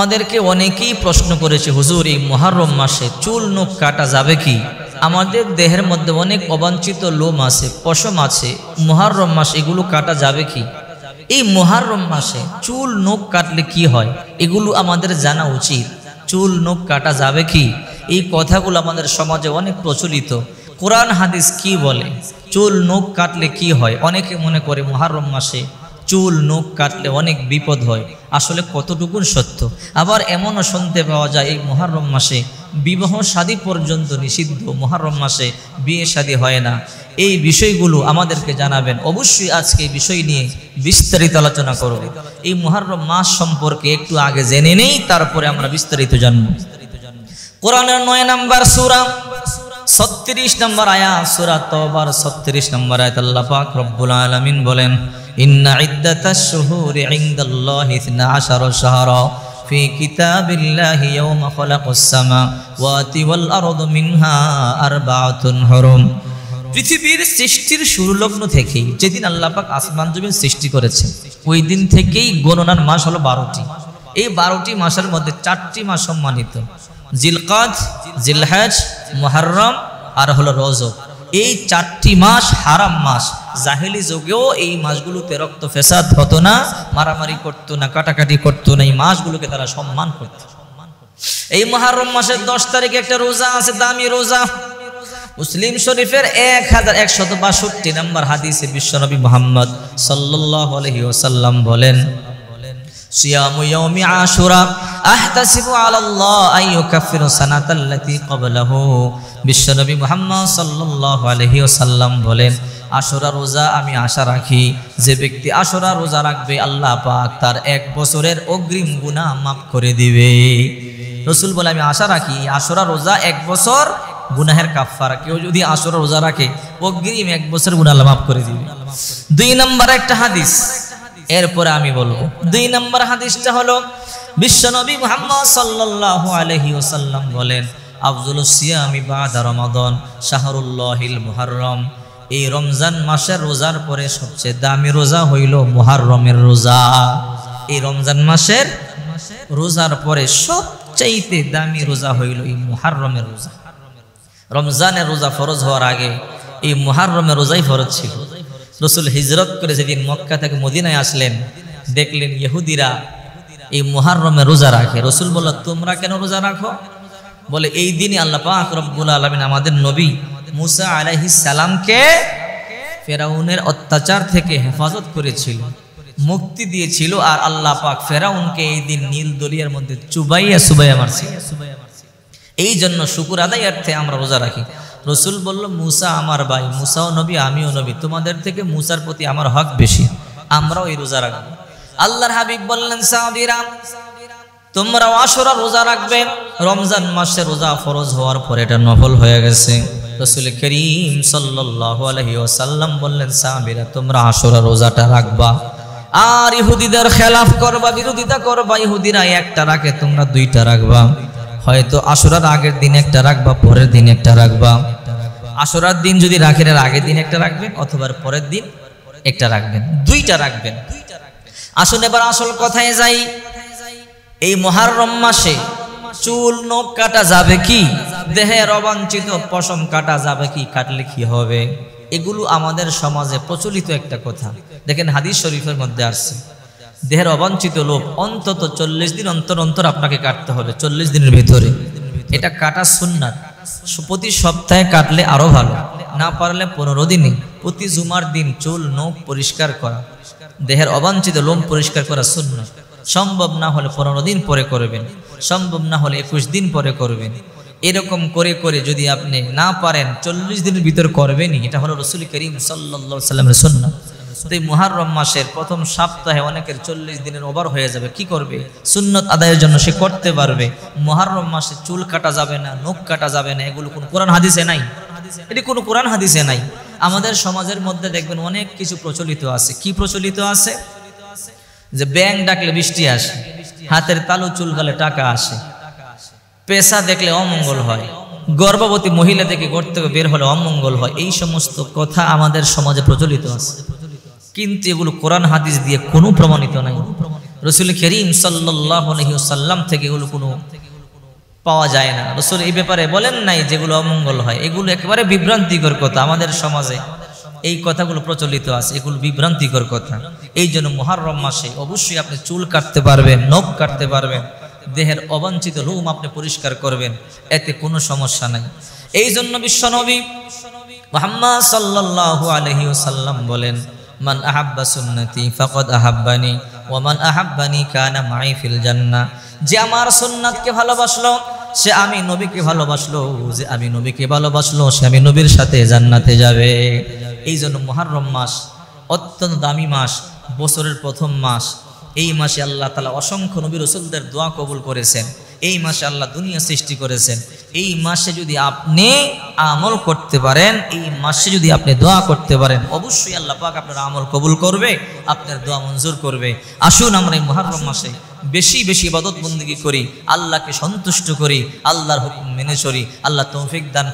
আমাদেরকে অনেকেই প্রশ্ন করেছে, হুজুর এই মুহররম মাসে চুল নখ কাটা যাবে কি? আমাদের দেহের মধ্যে অনেক অবাঞ্ছিত লোম আছে, পশম আছে, মুহররম মাসে এগুলো কাটা যাবে কি? এই মুহররম মাসে চুল নখ কাটলে কি হয় এগুলো আমাদের জানা উচিত। চুল নখ কাটা যাবে কি, এই কথাগুলো আমাদের সমাজে অনেক প্রচলিত। কোরআন হাদিস কি বলে, চুল নখ কাটলে কি হয়? অনেকে মনে করে মুহররম মাসে চুল নখ কাটলে অনেক বিপদ হয়, আসলে কতটুকুন সত্য? আবার এমনও শুনতে পাওয়া যায় এই মুহররম মাসে বিবাহ শাদী পর্যন্ত নিষিদ্ধ, মুহররম মাসে বিয়ে শাদী হয় না। এই বিষয়গুলো আমাদেরকে জানাবেন। অবশ্যই আজকে এই বিষয় নিয়ে বিস্তারিত আলোচনা করব। এই মুহররম মাস সম্পর্কে একটু আগে জেনে নেই, তারপরে আমরা বিস্তারিত জানব। কোরআনের 9 নম্বর সূরা 36 নম্বর আয়াত, সূরা তাওবার 36 নম্বর আয়াত আল্লাহ পাক রব্বুল আলামিন বলেন, ইন্না ইদ্দাতাশ শুহুরি ইনদাল্লাহি 12 শাহরা ফি কিতাবিল্লাহি ইয়াওমা খালাকাস সামাওয়াতি ওয়াল আরদু মিনহা আরবাআতুন হুরুম। পৃথিবীর সৃষ্টির শুরু লগ্ন থেকেই, যেদিন আল্লাহ পাক আসমান জমিন সৃষ্টি করেছেন, ওই দিন থেকেই গণনার মাস হলো 12টি। এই 12টি মাসের মধ্যে 4টি মাস সম্মানিত, জিলকাদ, জিলহজ, মুহররম আর হলো রজব। এই 4টি মাস হারাম মাস। জাহেলি যুগেও এই মাসগুলোতে রক্ত ফেসাদ হতো না, মারামারি করতো না, কাটাকাটি করতো না, এই মাসগুলোকে তারা সম্মান করত। এই মুহররম মাসের 10 তারিখে একটা রোজা আছে, দামি রোজা। মুসলিম শরীফের 1162 নম্বর হাদিসে বিশ্বনবী মুহাম্মদ সাল্লাল্লাহু আলাইহি ওয়াসাল্লাম বলেন, সিয়ামু ইয়াউমি আশুরা আহতাসিবু আলাল্লাহ আইয়ুকাফিরু সানাতাল্লাতী ক্বাবলাহু। বিশ্বনবী মুহাম্মদ সাল্লাল্লাহু আলাইহি ওয়াসাল্লাম বলেন, আশুরা রোজা আমি আশা রাখি, যে ব্যক্তি আশুরা রোজা রাখবে আল্লাহ পাক তার 1 বছরের অগ্রিম গুনাহ মাফ করে দিবে। রাসূল বলে, আমি আশা রাখি আশুরা রোজা 1 বছর গুনাহের কাফারা। কেউ যদি আশুরা রোজা রাখে অগ্রিম 1 বছর গুনাহ মাফ করে দিবে। 2 নম্বর একটা হাদিস, এরপরে আমি বলবো। 2 নম্বর হাদিসটা হলো বিশ্বনবী মুহাম্মদ সাল্লাল্লাহু আলাইহি ওয়াসাল্লাম বলেন, আফযলুস সিয়ামি বাদা রমাদান শাহরুল্লাহিল মুহররম। এই রমজান মাসের রোজার পরে সবচেয়ে দামি রোজা হইল মুহররমের রোজা। এই রমজান মাসের রোজার পরে সবচাইতে দামি রোজা হইল এই মুহররমের রোজা। রমজানের রোজা ফরজ হওয়ার আগে এই মুহররমের রোজাই ফরজ ছিল। রাসূল হিজরত করে যেদিন মক্কা থেকে মদিনায় আসলেন, দেখলেন ইহুদিরা এই মুহররমের রোজা রাখে। রাসূল বলল, তোমরা কেন রোজা রাখো? বলে, এই দিনই আল্লাহ পাক রব্বুল আলামিন আমাদের নবী মুসা আলাইহিস সালামকে ফেরাউনের অত্যাচার থেকে হেফাজত করেছিল, মুক্তি দিয়েছিল। আর আল্লাহ পাক ফেরাউনকে এই দিন নীল দরিয়ার মধ্যে চুবাইয়া মারছে। এই জন্য শুকর আদায়ার্থে আমরা রোজা রাখি। রাসূল বলল, মুসা আমার ভাই, মুসাও নবী আমিও নবী, তোমাদের থেকে মুসার প্রতি আমার হক বেশি, আমরাও এই রোজা রাখবো। আল্লাহর হাবিব বললেন, সাহাবীরা তোমরাও আশুরা রোজা রাখবে। রমজান মাসে রোজা ফরজ হওয়ার পর এটা নফল হয়ে গেছে। রাসূল করিম সাল্লাল্লাহু আলাইহি ওয়াসাল্লাম বললেন, সাহাবীরা তোমরা আশুরা রোজাটা রাখবা, আর ইহুদিদের খেলাফ করবা, বিরোধিতা করবা। ইহুদিরা একটা রাখে, তোমরা 2টা রাখবা। হয়তো আশুরার আগের দিন একটা রাখবা, পরের দিন একটা রাখবা। আশুরার দিন যদি রাখেন, এর আগের দিন একটা রাখবেন, অথবা পরের দিন একটা রাখবেন, 2টা রাখবেন। আসুন এবার আসল কথায় যাই। এই মুহররম মাসে চুল নখ কাটা যাবে কি? দেহের অবাঞ্ছিত পশম কাটা যাবে কি? কাটলে কি হবে? এগুলো আমাদের সমাজে প্রচলিত একটা কথা। দেখেন হাদিস শরীফের মধ্যে আসছে, দেহের অবাঞ্ছিত লোম অন্তত 40 দিন অন্তর অন্তর আপনাকে কাটতে হবে, 40 দিনের ভেতরে। এটা কাটা সুন্নাত। প্রতি সপ্তাহে কাটলে আরো ভালো, না পারলে 15 দিনে প্রতি জুমার দিন চুল নখ পরিষ্কার করা, দেহের অবাঞ্ছিত লোম পরিষ্কার করা সুন্নাত। সম্ভব না হলে 15 দিন পরে করবেন, সম্ভব না হলে 21 দিন পরে করবেন। এরকম করে করে যদি আপনি না পারেন 40 দিনের ভিতর করবেনই। এটা হলো রাসূল করিম সাল্লাল্লাহু আলাইহি ওয়াসাল্লামের সুন্নাত। তো এই মুহররম মাসের প্রথম সপ্তাহে অনেকের 40 দিনের ওভার হয়ে যাবে, কি করবে? সুন্নত আদায়ের জন্য সে করতে পারবে। মুহররম মাসে চুল কাটা যাবে না, নখ কাটা যাবে না, এগুলো কোনো কোরআন হাদিসে নাই। এটি কোনো কোরআন হাদিসে নাই। আমাদের সমাজের মধ্যে দেখবেন অনেক কিছু প্রচলিত আছে। কি প্রচলিত আছে? যে ব্যাং ডাকলে বৃষ্টি আসে, হাতের তালু চুল গালে টাকা আসে, পেশা দেখলে অমঙ্গল হয়, গর্ভবতী মহিলা থেকে ঘর থেকে বের হলে অমঙ্গল হয়। এই সমস্ত কথা আমাদের সমাজে প্রচলিত আছে, কিন্তু এগুলো কোরআন হাদিস দিয়ে কোনো প্রমাণিত নাই। রসুল করিম সাল্লাল্লাহু আলাইহি ওয়াসাল্লাম থেকে এগুলো কোনো পাওয়া যায় না। রসুল এই ব্যাপারে বলেন নাই যেগুলো অমঙ্গল হয়, এগুলো একেবারে বিভ্রান্তিকর কথা। আমাদের সমাজে এই কথাগুলো প্রচলিত আছে, এগুলো বিভ্রান্তিকর কথা। এই জন্য মুহররম মাসে অবশ্যই আপনি চুল কাটতে পারবেন, নখ কাটতে পারবেন, দেহের অবাঞ্ছিত লোম আপনি পরিষ্কার করবেন, এতে কোনো সমস্যা নাই। এই জন্য বিশ্বনবী মুহাম্মদ সাল্লাল্লাহু আলাইহি ওয়াসাল্লাম বলেন, মান আহাব্বা সুন্নতি ফাকাদ আহাব্বানি ওয়া মান আহাব্বানি কানা মাই ফিল জান্নাহ। যে আমার সুন্নাতকে ভালোবাসলো সে আমি নবীকে ভালোবাসলো, যে আমি নবীকে ভালোবাসলো সে আমি নবীর সাথে জান্নাতে যাবে। এই জন্য মুহররম মাস অত্যন্ত দামি মাস, বছরের প্রথম মাস। এই মাসে আল্লাহ তাআলা অসংখ্য নবী রাসূলদের দোয়া কবুল করেছেন। এই মাসে আল্লাহ দুনিয়া সৃষ্টি করেছেন। এই মাসে যদি আপনি আমল করতে পারেন, এই মাসে যদি আপনি দোয়া করতে পারেন, অবশ্যই আল্লাহ পাক আপনার আমল কবুল করবে, আপনার দোয়া মঞ্জুর করবে। আসুন আমরা এই মুহররম মাসে বেশি বেশি ইবাদত বন্দেগী করি, আল্লাহকে সন্তুষ্ট করি, আল্লাহর হুকুম মেনে চলি। আল্লাহ তৌফিক দান